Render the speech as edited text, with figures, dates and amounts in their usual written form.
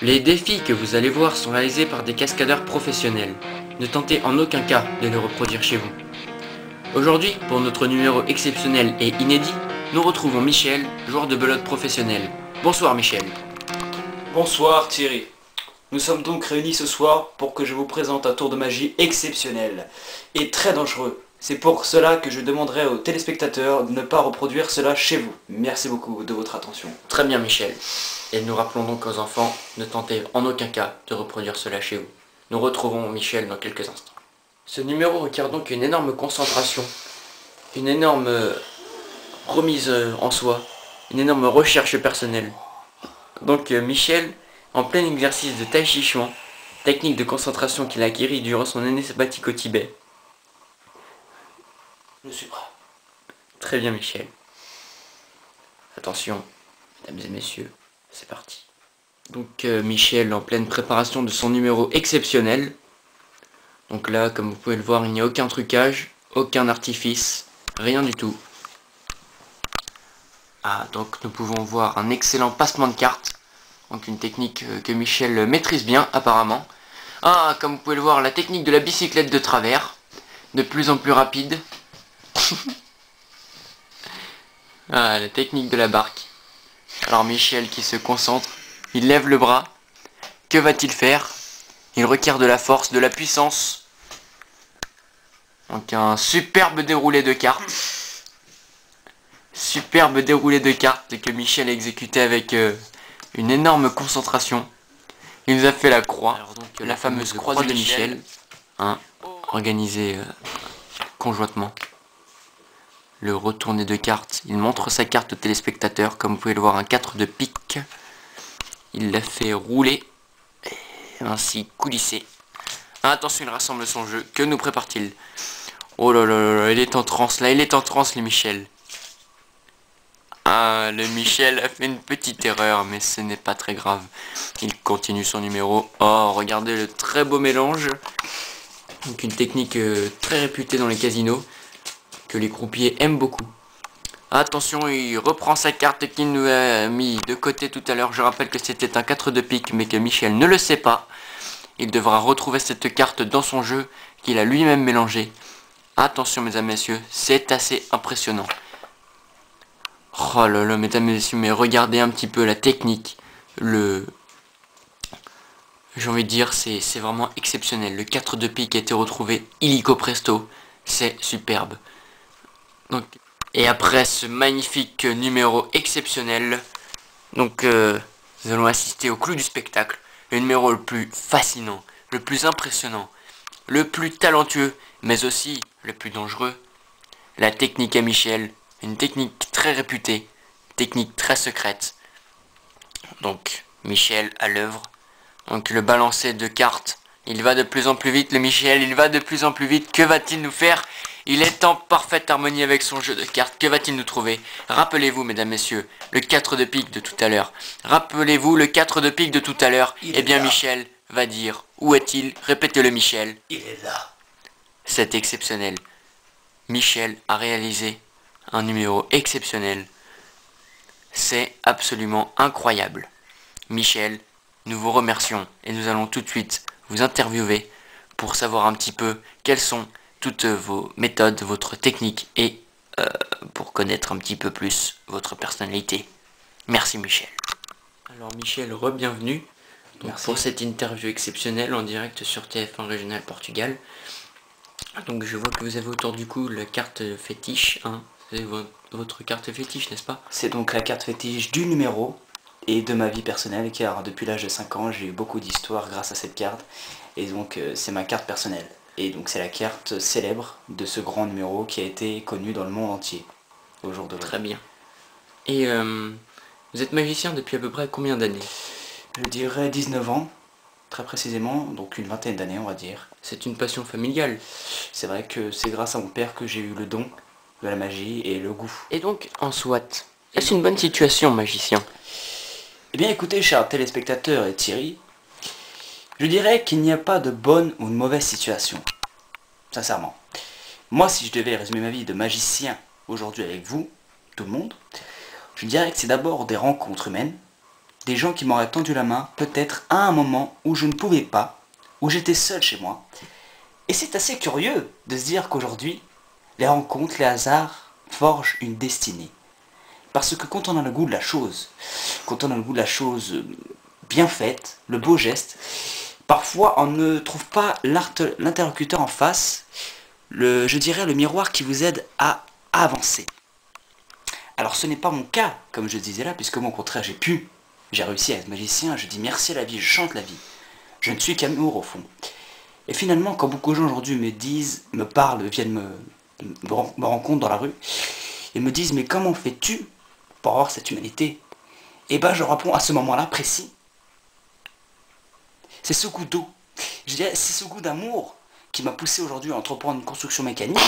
Les défis que vous allez voir sont réalisés par des cascadeurs professionnels. Ne tentez en aucun cas de les reproduire chez vous. Aujourd'hui, pour notre numéro exceptionnel et inédit, nous retrouvons Michel, joueur de belote professionnel. Bonsoir Michel. Bonsoir Thierry. Nous sommes donc réunis ce soir pour que je vous présente un tour de magie exceptionnel et très dangereux. C'est pour cela que je demanderai aux téléspectateurs de ne pas reproduire cela chez vous. Merci beaucoup de votre attention. Très bien Michel. Et nous rappelons donc aux enfants, ne tentez en aucun cas de reproduire cela chez vous. Nous retrouvons Michel dans quelques instants. Ce numéro requiert donc une énorme concentration, une énorme remise en soi, une énorme recherche personnelle. Donc Michel, en plein exercice de Tai Chi Chuan, technique de concentration qu'il a acquérie durant son année sabbatique au Tibet. Je suis prêt. Très bien Michel. Attention, mesdames et messieurs, c'est parti. Donc Michel en pleine préparation de son numéro exceptionnel. Donc là, comme vous pouvez le voir, il n'y a aucun trucage, aucun artifice, rien du tout. Ah, donc nous pouvons voir un excellent passement de cartes. Donc une technique que Michel maîtrise bien apparemment. Ah, comme vous pouvez le voir, la technique de la bicyclette de travers. De plus en plus rapide. Ah, la technique de la barque. Alors Michel qui se concentre, il lève le bras. Que va-t-il faire? Il requiert de la force, de la puissance. Donc un superbe déroulé de cartes. Superbe déroulé de cartes que Michel a exécuté avec une énorme concentration. Il nous a fait la croix, alors donc, la fameuse croix de Michel, hein, organisée conjointement. Le retourné de cartes, il montre sa carte au téléspectateur, comme vous pouvez le voir, un 4 de pique. Il l'a fait rouler, et ainsi coulisser. Attention, il rassemble son jeu, que nous prépare-t-il? Oh là là là, il est en transe là, il est en transe le Michel. Ah, le Michel a fait une petite erreur, mais ce n'est pas très grave. Il continue son numéro. Oh, regardez le très beau mélange. Donc une technique très réputée dans les casinos, que les croupiers aiment beaucoup. Attention, il reprend sa carte qu'il nous a mis de côté tout à l'heure. Je rappelle que c'était un 4 de pique, mais que Michel ne le sait pas. Il devra retrouver cette carte dans son jeu, qu'il a lui-même mélangé. Attention, mesdames et messieurs, c'est assez impressionnant. Oh là là, mesdames et messieurs, mais regardez un petit peu la technique. J'ai envie de dire, c'est vraiment exceptionnel. Le 4 de pique a été retrouvé illico presto. C'est superbe. Donc, et après ce magnifique numéro exceptionnel, donc nous allons assister au clou du spectacle. Le numéro le plus fascinant, le plus impressionnant, le plus talentueux, mais aussi le plus dangereux. La technique à Michel, une technique très réputée, technique très secrète. Donc Michel à l'œuvre. Donc le balancé de cartes, il va de plus en plus vite, le Michel, il va de plus en plus vite. Que va-t-il nous faire? Il est en parfaite harmonie avec son jeu de cartes. Que va-t-il nous trouver? Rappelez-vous, mesdames, messieurs, le 4 de pique de tout à l'heure. Rappelez-vous le 4 de pique de tout à l'heure. Eh bien, Michel va dire, où est-il? Répétez-le, Michel. Il est là. C'est exceptionnel. Michel a réalisé un numéro exceptionnel. C'est absolument incroyable. Michel, nous vous remercions et nous allons tout de suite vous interviewer pour savoir un petit peu quelles sont toutes vos méthodes, votre technique et pour connaître un petit peu plus votre personnalité. Merci Michel. Alors Michel, re-bienvenue pour cette interview exceptionnelle en direct sur TF1 Régional Portugal. Donc je vois que vous avez autour du cou la carte fétiche, hein. C'est votre carte fétiche, n'est-ce pas? C'est donc la carte fétiche du numéro et de ma vie personnelle, car depuis l'âge de 5 ans, j'ai eu beaucoup d'histoires grâce à cette carte. Et donc c'est ma carte personnelle. Et donc c'est la carte célèbre de ce grand numéro qui a été connu dans le monde entier au jour d'aujourd'hui. Très bien. Et vous êtes magicien depuis à peu près combien d'années? Je dirais 19 ans, très précisément, donc une vingtaine d'années on va dire. C'est une passion familiale. C'est vrai que c'est grâce à mon père que j'ai eu le don de la magie et le goût. Et donc, en soit, est-ce une bonne situation, magicien? Eh bien écoutez, chers téléspectateurs et Thierry, je dirais qu'il n'y a pas de bonne ou de mauvaise situation. Sincèrement. Moi, si je devais résumer ma vie de magicien aujourd'hui avec vous, tout le monde, je dirais que c'est d'abord des rencontres humaines, des gens qui m'auraient tendu la main, peut-être à un moment où je ne pouvais pas, où j'étais seul chez moi. Et c'est assez curieux de se dire qu'aujourd'hui, les rencontres, les hasards forgent une destinée. Parce que quand on a le goût de la chose, quand on a le goût de la chose bien faite, le beau geste, parfois on ne trouve pas l'interlocuteur en face, je dirais le miroir qui vous aide à avancer. Alors ce n'est pas mon cas, comme je disais là, puisque moi au contraire j'ai réussi à être magicien, je dis merci à la vie, je chante la vie. Je ne suis qu'amour au fond. Et finalement, quand beaucoup de gens aujourd'hui me disent, me parlent, viennent me rencontrent dans la rue, et me disent mais comment fais-tu pour avoir cette humanité? Et ben je réponds à ce moment-là précis. C'est ce goût d'eau. Je dirais, c'est ce goût d'amour qui m'a poussé aujourd'hui à entreprendre une construction mécanique.